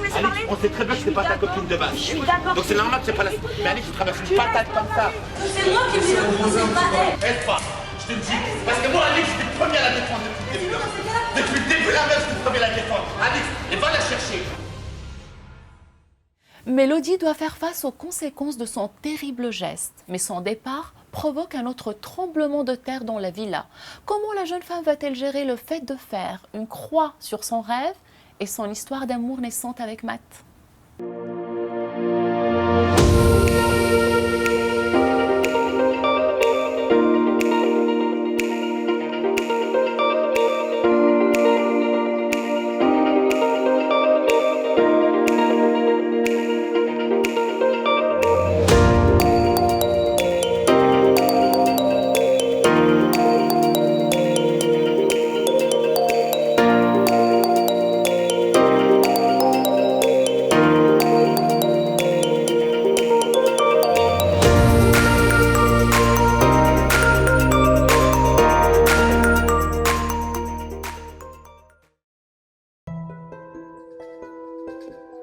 me laisser Alice, parler? on sait très bien que c'est pas ta copine de base. Je suis d'accord. Donc c'est normal que c'est pas la... Mais Alice, tu traverses une patate comme ça. C'est moi qui me c'est pas elle. Aide pas, je te le dis. Parce que moi, Alice, j'étais le premier à la défendre depuis le début. Depuis le début, la meuf, j'étais le premier à la défendre. Alice, et va la chercher. Mélodie doit faire face aux conséquences de son terrible geste, mais son départ provoque un autre tremblement de terre dans la villa. Comment la jeune femme va-t-elle gérer le fait de faire une croix sur son rêve et son histoire d'amour naissante avec Matt?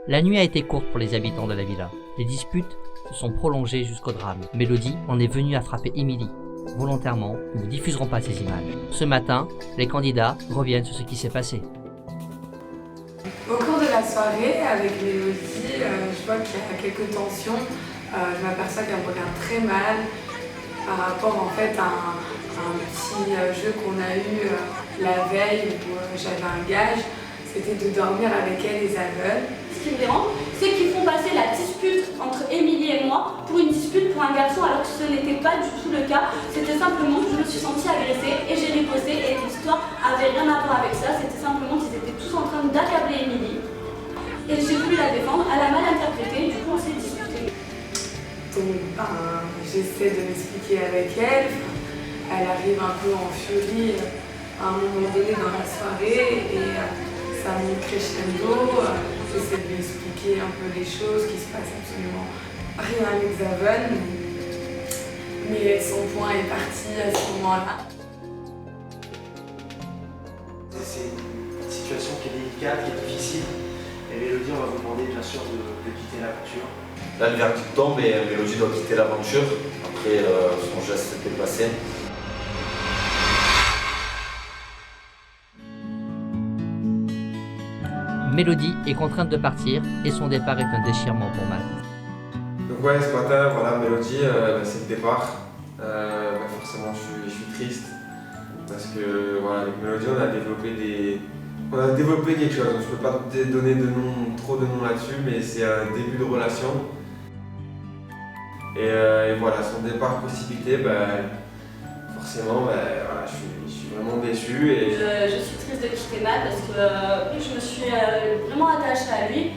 La nuit a été courte pour les habitants de la villa. Les disputes se sont prolongées jusqu'au drame. Mélodie en est venue à frapper Émilie. Volontairement, nous ne diffuserons pas ces images. Ce matin, les candidats reviennent sur ce qui s'est passé. Au cours de la soirée, avec Mélodie, je vois qu'il y a quelques tensions. Je m'aperçois qu'elle me regarde très mal par rapport en fait à un petit jeu qu'on a eu la veille où j'avais un gage. C'était de dormir avec elle les aveugles. Ce qui me dérange, c'est qu'ils font passer la dispute entre Émilie et moi pour une dispute pour un garçon alors que ce n'était pas du tout le cas. C'était simplement que je me suis sentie agressée et j'ai riposté et l'histoire avait rien à voir avec ça. C'était simplement qu'ils étaient tous en train d'accabler Émilie. Et j'ai voulu la défendre, elle a mal interprété, du coup on s'est disputé. Donc j'essaie de m'expliquer avec elle. Elle arrive un peu en furie à un moment donné dans la soirée et ça monte crescendo. J'essaie de lui expliquer un peu les choses, qui se passe absolument rien à l'hexagone. Mais son point est parti à ce moment-là. C'est une situation qui est délicate, qui est difficile. Et Mélodie, on va vous demander bien sûr de quitter l'aventure. Là, le verdict tombe et Mélodie doit quitter l'aventure. Après, son geste s'est déplacé. Mélodie est contrainte de partir et son départ est un déchirement pour Matt. Donc ouais, ce matin, voilà, Mélodie, c'est le départ. Forcément, je suis triste parce que voilà, avec Mélodie, on a développé quelque chose. Je ne peux pas donner trop de noms là-dessus, mais c'est un début de relation. Et voilà, son départ précipité, forcément, voilà, je suis vraiment déçu. Et... Je suis triste de quitter Matt parce que je me suis vraiment attachée à lui.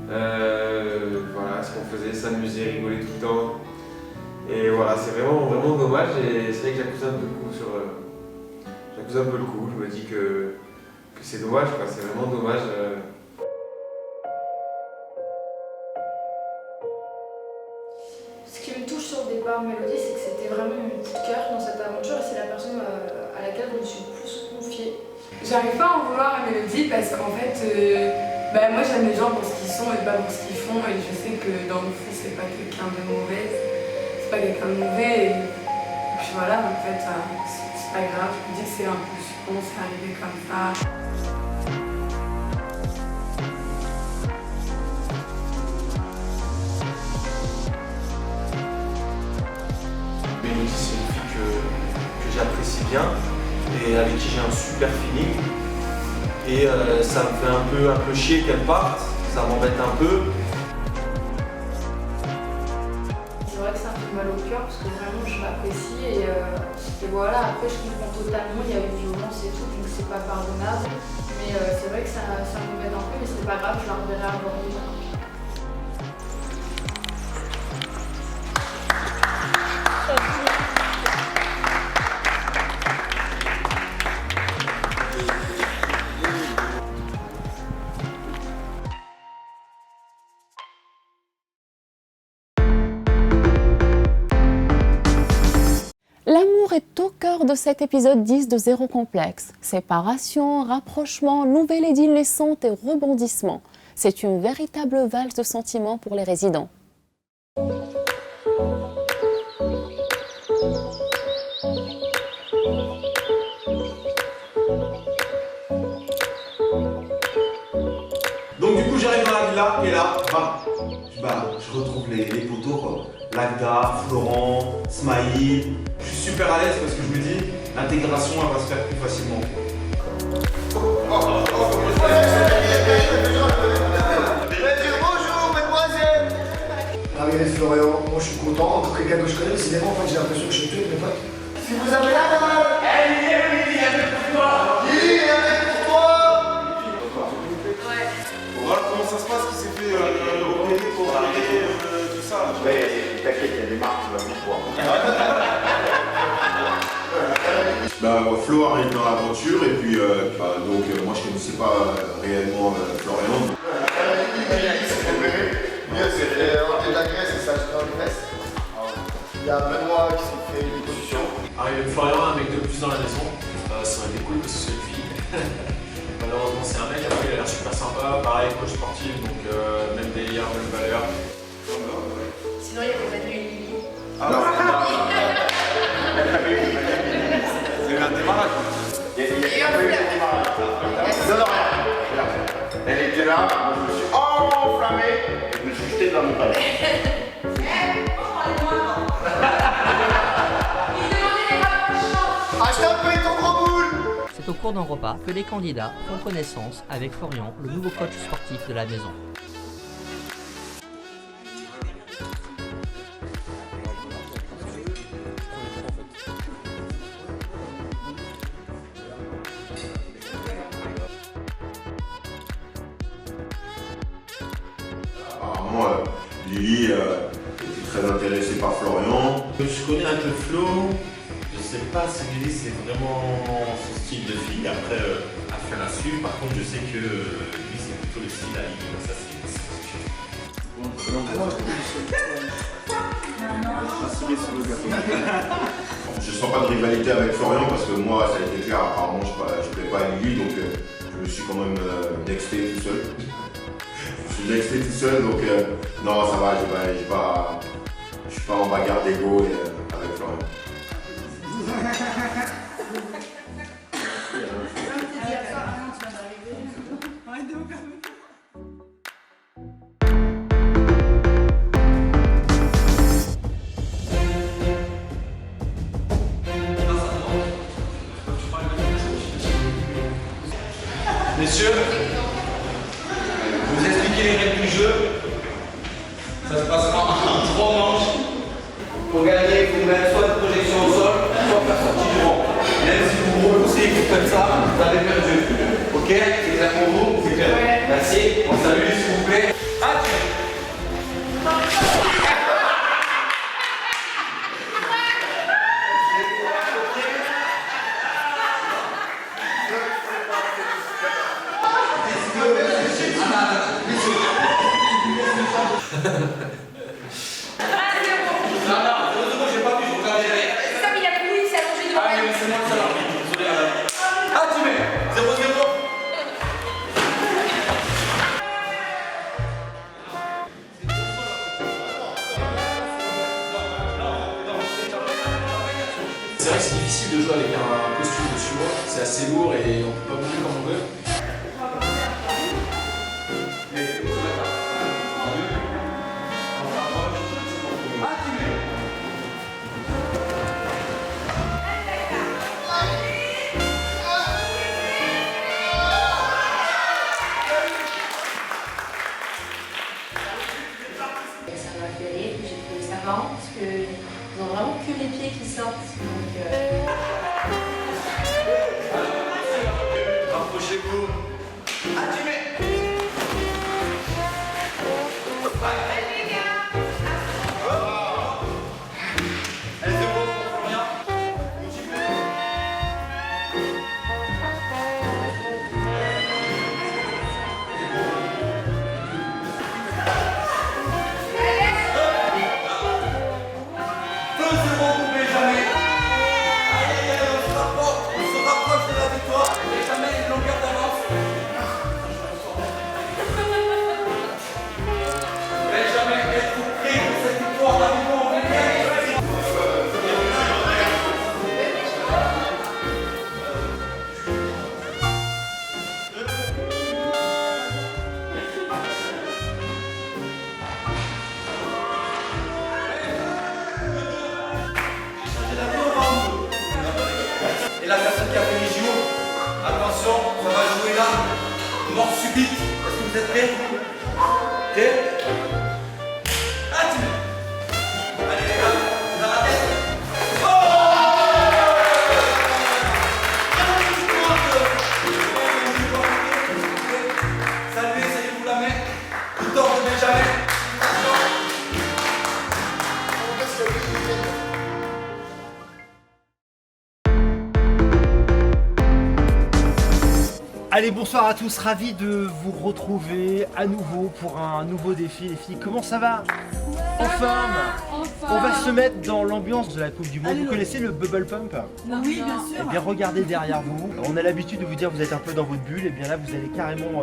Voilà, ce qu'on faisait, s'amuser, rigoler tout le temps. Et voilà, c'est vraiment, vraiment dommage. Et c'est vrai que j'accuse un peu le coup j'accuse un peu le coup. Je me dis que c'est dommage, quoi. C'est vraiment dommage. Ce qui me touche sur le départ Mélodie, c'est que c'était vraiment mon coup de cœur dans cette aventure et c'est la personne à laquelle je me suis le plus confiée. J'arrive pas à en vouloir à Mélodie parce qu'en fait, moi j'aime les gens pour ce qu'ils sont et pas pour ce qu'ils font et je sais que dans le fond c'est pas quelqu'un de mauvais, c'est pas quelqu'un de mauvais et puis voilà, en fait c'est pas grave, je me dis que c'est un peu suppon, c'est arrivé comme ça. Mélodie, c'est une fille que j'apprécie bien et avec qui j'ai un super feeling. Et ça me fait un peu chier qu'elle parte, ça m'embête un peu. C'est vrai que ça me fait mal au cœur parce que vraiment je l'apprécie et voilà, après je comprends totalement, il y a eu violence et tout, donc c'est pas pardonnable. Mais c'est vrai que ça m'embête un peu, mais c'est pas grave, je la reverrai avoir une heure. L'amour est au cœur cœur de cet épisode 10 de Zéro Complexe. Séparation, rapprochement, nouvelle idylle naissante et rebondissement. C'est une véritable valse de sentiments pour les résidents. Donc du coup j'arrive dans la villa et là, je retrouve les potos quoi. Lagda, Florent, Smaïl. Je suis super à l'aise parce que je me dis l'intégration elle va se faire plus facilement. Bonjour mademoiselle. Arrivé Florian, moi je suis content, encore quelqu'un que je connais, décidément en fait j'ai l'impression que je suis plus avec mes potes. Si vous avez la main, il est avec pour toi. Il est avec pour toi. Ouais. Voilà comment ça se passe, qui s'est fait repérer pour arriver tout ça. Ouais, t'inquiète, il y a des marques qui vont venir voir. Flo arrive dans l'aventure et puis donc moi je connaissais pas réellement Florian. On est de la Grèce et ça se dans les fesses. Il y a Benoît qui s'est fait une position. Arrivé Florian, un mec de plus dans la maison, ça aurait été cool parce que c'est une fille. Malheureusement c'est un mec, après il a l'air super sympa, pareil coach sportif, donc même délire, même valeur. Sinon il y avait Manu et Lily. C'est un démarrage. Il y a un démarrage. Ça donne rien. Elle était là, moi je me suis enflammé et je me suis jeté dans mon palais. C'est au cours d'un repas que les candidats font connaissance avec Florian, le nouveau coach sportif de la maison. Apparemment, Lily était très intéressée par Florian. Je connais un peu Flo, je sais pas si Lily c'est vraiment son style de fille, après affaire à suivre, par contre je sais que lui c'est plutôt le style à Lily, ça c'est Je sens pas de rivalité avec Florian parce que moi ça a été clair, apparemment je plais pas à Lily donc je me suis quand même nexté tout seul. Je suis nexté tout seul donc non ça va, je suis pas en bagarre d'ego avec Florian. Messieurs, je vous expliquer les règles du jeu. Ça se passera en 3 manches. Pour gagner, il faut mettre soit une projection au sol, soit faire sortir du rang. Même si vous repoussez comme ça, vous avez perdu. Ok? C'est clair pour vous? C'est clair. Ouais. Merci. On salue, s'il vous plaît. C'est vrai que c'est difficile de jouer avec un costume de sumo, c'est assez lourd et on peut pas bouger comme on veut. Ça m'a fait rire, j'ai trouvé ça marrant parce qu'ils ont vraiment que les pieds qui sortent. Donc, Rapprochez-vous. Allez, bonsoir à tous, ravi de vous retrouver à nouveau pour un nouveau défi. Les filles, comment ça va? En forme. On va se mettre dans l'ambiance de la Coupe du Monde. Vous connaissez le bubble pump? Oui, bien sûr. Eh bien, regardez derrière vous. On a l'habitude de vous dire que vous êtes un peu dans votre bulle. Et bien là, vous allez carrément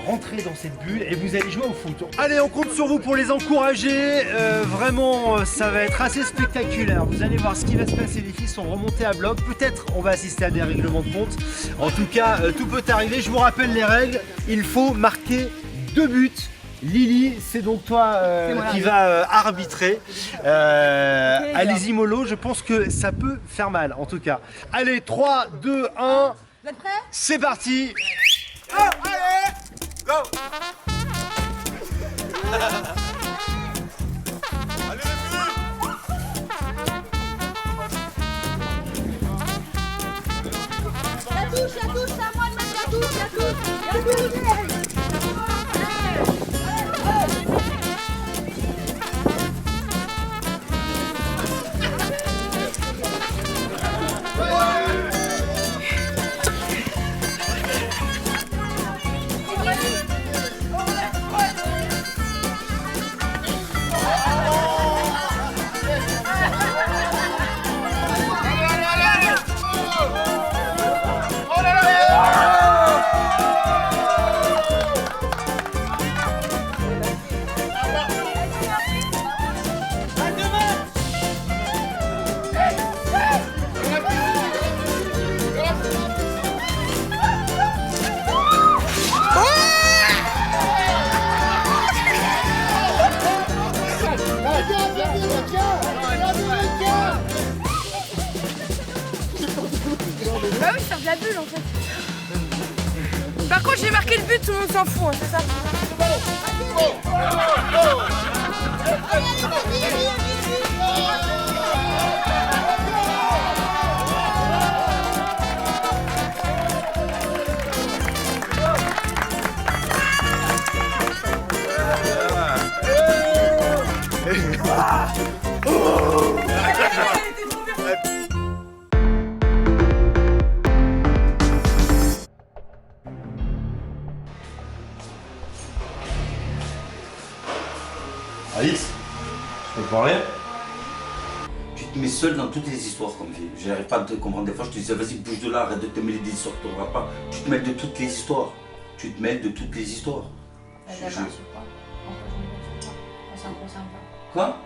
rentrer dans cette bulle et vous allez jouer au foot. Allez, on compte sur vous pour les encourager. Vraiment, ça va être assez spectaculaire. Vous allez voir ce qui va se passer. Les filles sont remontées à bloc. Peut-être on va assister à des règlements de compte. En tout cas, tout peut arriver. Je vous rappelle les règles. Il faut marquer 2 buts. Lily, c'est donc toi qui va arbitrer. Allez-y mollo, je pense que ça peut faire mal en tout cas. Allez, 3, 2, 1, Vous êtes prêts? c'est parti. Oh, allez, go. La touche, c'est à moi de mettre la touche, la touche. Bah oui, ça fait la bulle en fait. Par contre, j'ai marqué le but, tout le monde s'en fout, hein, c'est ça. Alice, je peux parler? Tu te mets seul dans toutes les histoires comme fille. Je n'arrive pas à te comprendre. Des fois, je te disais, vas-y, bouge de là, arrête de te mêler des histoires que tu n'auras pas. Tu te mêles de toutes les histoires. Tu te mêles de toutes les histoires. D'accord, sur quoi? Pourquoi je me mets sur quoi? Ça me concerne pas. Quoi?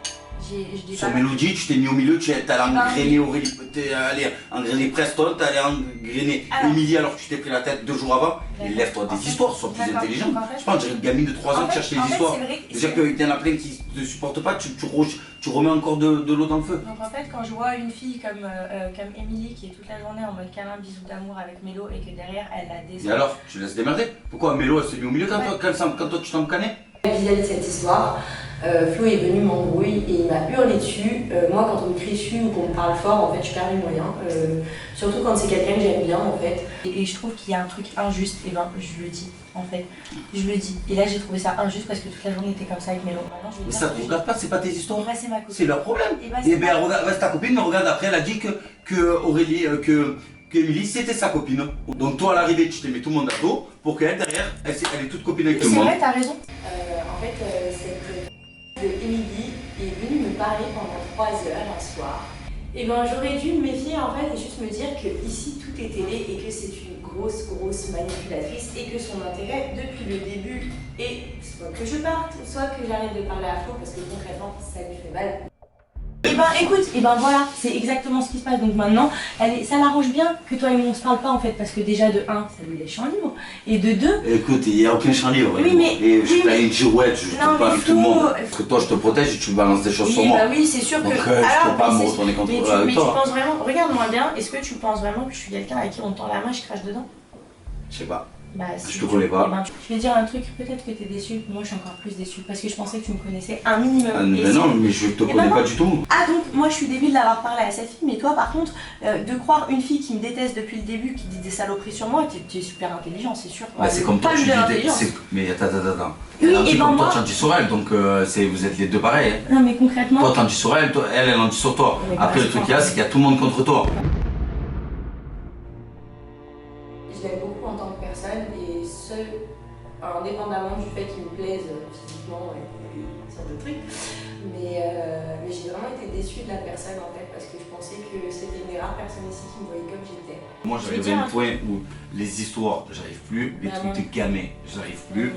Je dis Sur pas. Mélodie, tu t'es mis au milieu, tu es allé engrainer Aurélie, t'es allé engrainer Preston, t'es allé engrainer Émilie alors que tu t'es pris la tête 2 jours avant. Et lève-toi des histoires, sois plus intelligent. Je sais pas, on dirait une gamine de 3 ans qui cherche les histoires. Déjà qu'il y en a plein qui ne te supportent pas, tu remets encore de l'eau dans le feu. Donc en fait, quand je vois une fille comme Émilie qui est toute la journée en mode câlin, bisous d'amour avec Mélo et que derrière elle a des. Et alors, tu laisses démerder? Pourquoi Mélo elle s'est mis au milieu quand toi tu t'en connais? Vis-à-vis de cette histoire, Flo est venu m'embrouiller et il m'a hurlé dessus. Moi, quand on me crie dessus ou qu'on me parle fort, en fait, je perds les moyens. Surtout quand c'est quelqu'un que j'aime bien, en fait. Et je trouve qu'il y a un truc injuste, et ben je le dis, en fait. Je le dis. Et là, j'ai trouvé ça injuste parce que toute la journée était comme ça avec Mélo. Mais ça te regarde pas, c'est pas tes histoires. C'est ma copine. C'est leur problème. Et Et ben regarde, reste ta copine, mais regarde après, elle a dit que Aurélie, que Émilie c'était sa copine. Donc toi à l'arrivée, tu t'es mis tout le monde à dos pour qu'elle derrière, elle est toute copine avec tout le monde. C'est vrai, t'as raison. En fait, cette Émilie est venue me parler pendant 3 heures un soir. Et ben j'aurais dû me méfier en fait et juste me dire que ici tout est télé et que c'est une grosse manipulatrice et que son intérêt depuis le début est soit que je parte, soit que j'arrête de parler à Flo parce que concrètement ça lui fait mal. Et ben écoute, et ben voilà, c'est exactement ce qui se passe. Donc maintenant, ça l'arrange bien que toi et moi on se parle pas en fait, parce que déjà de 1, ça lui laisse champ libre, et de 2. Écoute, il n'y a aucun champ libre. Oui, mais. Et je suis pas allé dire ouais, je te parle avec tout le monde. Parce que toi je te protège et tu me balances des choses sur moi. Bah oui, c'est sûr que. Donc je peux pas me retourner contre toi. Mais tu penses vraiment, regarde-moi bien, est-ce que tu penses vraiment que je suis quelqu'un à qui on tend la main, je crache dedans? Je sais pas. Bah, si je te connais pas. Ben, je vais dire un truc, peut-être que t'es déçu, moi je suis encore plus déçue parce que je pensais que tu me connaissais un minimum. Mais non, mais je te connais pas du tout. Ah donc moi je suis débile d'avoir parlé à cette fille, mais toi par contre, de croire une fille qui me déteste depuis le début, qui dit des saloperies sur moi, tu es super intelligent, c'est sûr. Bah, c'est comme toi, tu dis mais attends. Oui, et ben comme moi... toi, tu en dis sur elle, donc vous êtes les deux pareils. Hein. Non mais concrètement... Toi, t'en dis sur elle, elle en dit sur toi. Après, le truc qu'il y a, c'est qu'il y a tout le monde contre toi. Je aime beaucoup en tant que personne et indépendamment du fait qu'il me plaise physiquement et ça d'autres trucs. Mais j'ai vraiment été déçue de la personne en fait parce que je pensais que c'était une des rares personnes ici qui me voyait comme j'étais. Moi j'arrive à un point où les histoires, j'arrive plus, les trucs de gamins, j'arrive plus.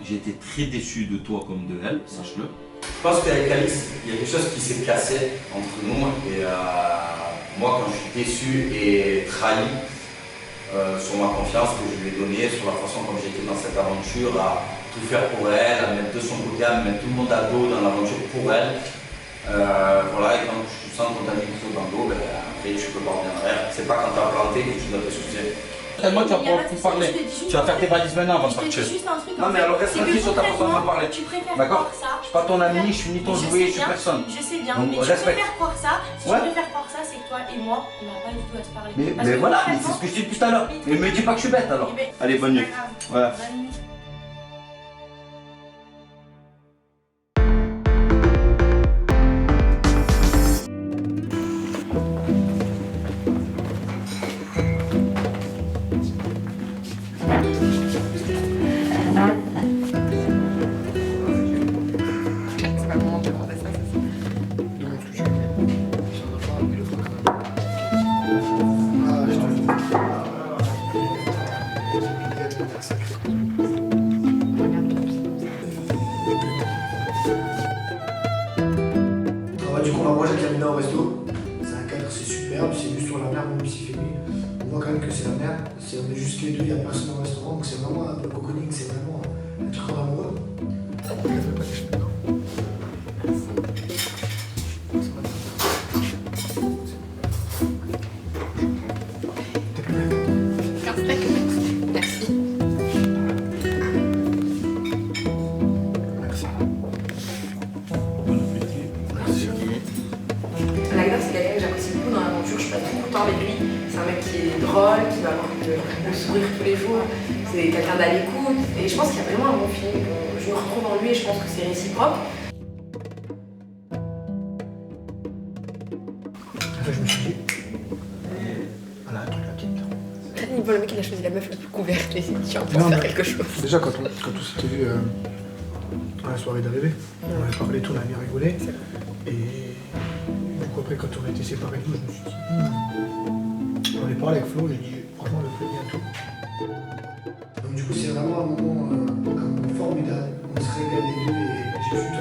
J'ai été très déçu de toi comme de elle, sache-le. Je pense qu'avec Alice, il y a quelque chose qui s'est cassé entre nous et moi quand je suis déçu et trahi sur ma confiance que je lui ai donnée, sur la façon dont j'étais dans cette aventure, à tout faire pour elle, à mettre de son côté, à mettre tout le monde à dos dans l'aventure pour elle. Voilà, et quand tu sens qu'on t'a mis tout dans le dos, ben, après tu peux pas revenir en arrière. C'est pas quand t'as planté que tu dois t'excuser. Moi tu vas pouvoir vous parler. Tu vas faire tes valises maintenant avant de partir. Non mais alors reste tranquille sur ta façon de me parler. D'accord? Je suis pas ton ami, je suis ni ton jouet, je suis personne. Je sais bien, donc, mais tu préfères croire ça. Si tu préfères croire ça, c'est que toi et moi, on n'a pas du tout à se parler. Mais voilà, c'est ce que je dis depuis tout à l'heure. Mais me dis pas que je suis bête alors. Allez, bonne nuit. Voilà. Du coup, on va manger avec Amina au resto. C'est un cadre, c'est superbe, c'est vu sur la mer, même s'il fait nuit. On voit quand même que c'est la mer. On est juste les deux, il n'y a personne au restaurant. Donc c'est vraiment un peu cocooning, c'est vraiment un truc en amoureux. Qui va avoir le sourire tous les jours, c'est quelqu'un d'à l'écoute et je pense qu'il y a vraiment un bon feeling. Je me retrouve en lui et je pense que c'est réciproque. Enfin, je me suis dit, voilà, un truc la petite. Il voit le mec, il a choisi la meuf la plus couverte et il s'est dit tiens, on peut faire quelque chose. Déjà, quand on s'était vu à la soirée d'arrivée, on avait parlé, tout, on a bien rigolé. Et du coup, après, quand on a été séparés, je me suis dit, on est parlé avec Flo, j'ai dit vraiment le fait bientôt. Donc du coup c'est vraiment un moment formidable, on se régale les deux et j'ai vu tout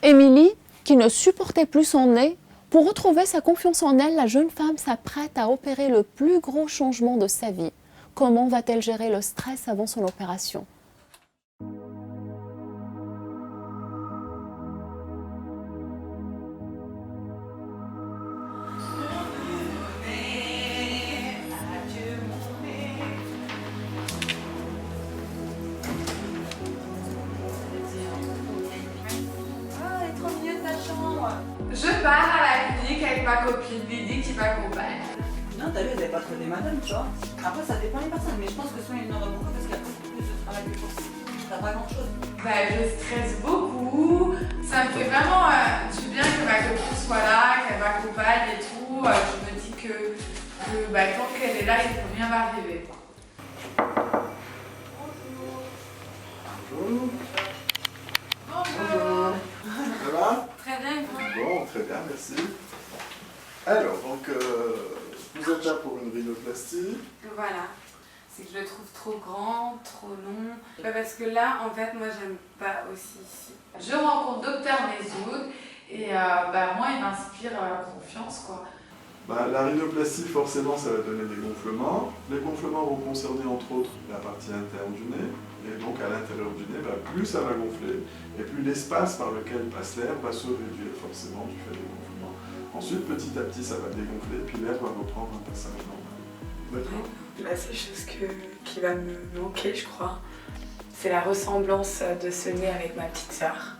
Émilie, qui ne supportait plus son nez, pour retrouver sa confiance en elle, la jeune femme s'apprête à opérer le plus gros changement de sa vie. Comment va-t-elle gérer le stress avant son opération ? Je pars à la clinique avec ma copine Lydie qui m'accompagne. Non, t'as vu, vous n'avez pas trop des madames, tu vois. Après, ça dépend des personnes, mais je pense que souvent il y en aura beaucoup parce qu'il y a beaucoup plus de travail que pour t'as pas grand chose. Bah, je stresse beaucoup. Ça me fait vraiment du bien que ma copine soit là, qu'elle m'accompagne et tout. Je me dis que tant qu'elle est là, il faut rien m'arriver. Bonjour. Bonjour. Ça va? Très bien. Bon, très bien, merci. Alors, donc, vous êtes là pour une rhinoplastie. Voilà. C'est que je le trouve trop grand, trop long. Parce que là, en fait, moi, j'aime pas aussi ici. Je rencontre Dr Mezoud et moi, il m'inspire confiance, quoi. La rhinoplastie, forcément, ça va donner des gonflements. Les gonflements vont concerner, entre autres, la partie interne du nez. Et donc, à l'intérieur du nez, plus ça va gonfler, et plus l'espace par lequel passe l'air va se réduire, forcément, du fait des gonflements. Ensuite, petit à petit, ça va dégonfler, puis l'air va reprendre un passage normal. D'accord ? La seule chose qui va me manquer, je crois, c'est la ressemblance de ce nez avec ma petite sœur.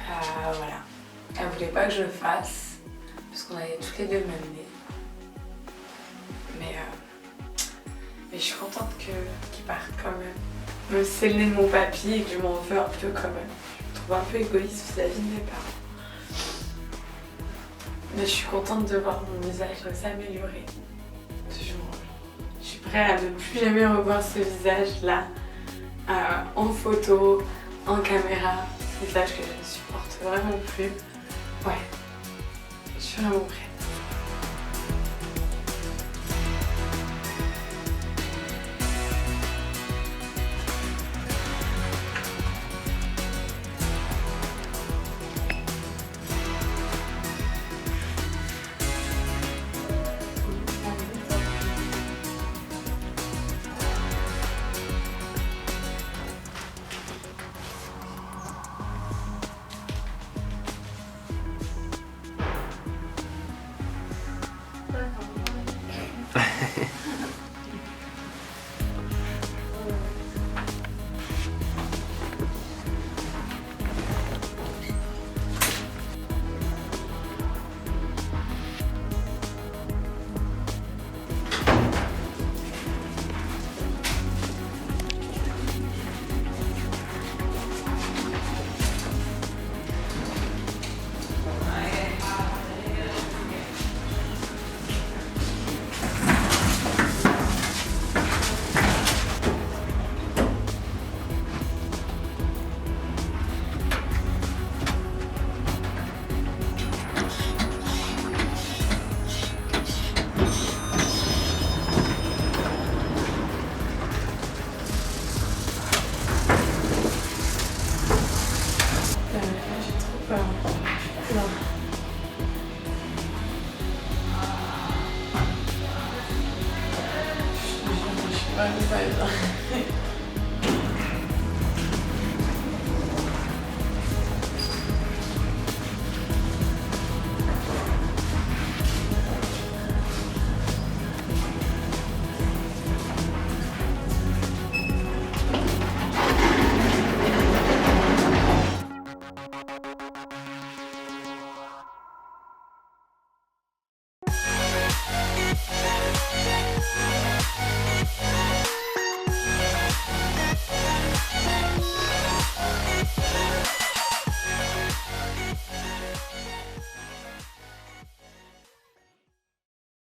Voilà. Elle voulait pas que je le fasse, parce qu'on avait toutes les deux le même nez. Mais je suis contente qu'il parte quand même. Même si c'est le nez de mon papy et que je m'en veux un peu quand même. Je me trouve un peu égoïste vis-à-vis de mes parents. Mais je suis contente de voir mon visage s'améliorer. Toujours. Je suis prête à ne plus jamais revoir ce visage-là en photo, en caméra. Ce visage que je ne supporte vraiment plus. Ouais, je suis vraiment prête. Ouais,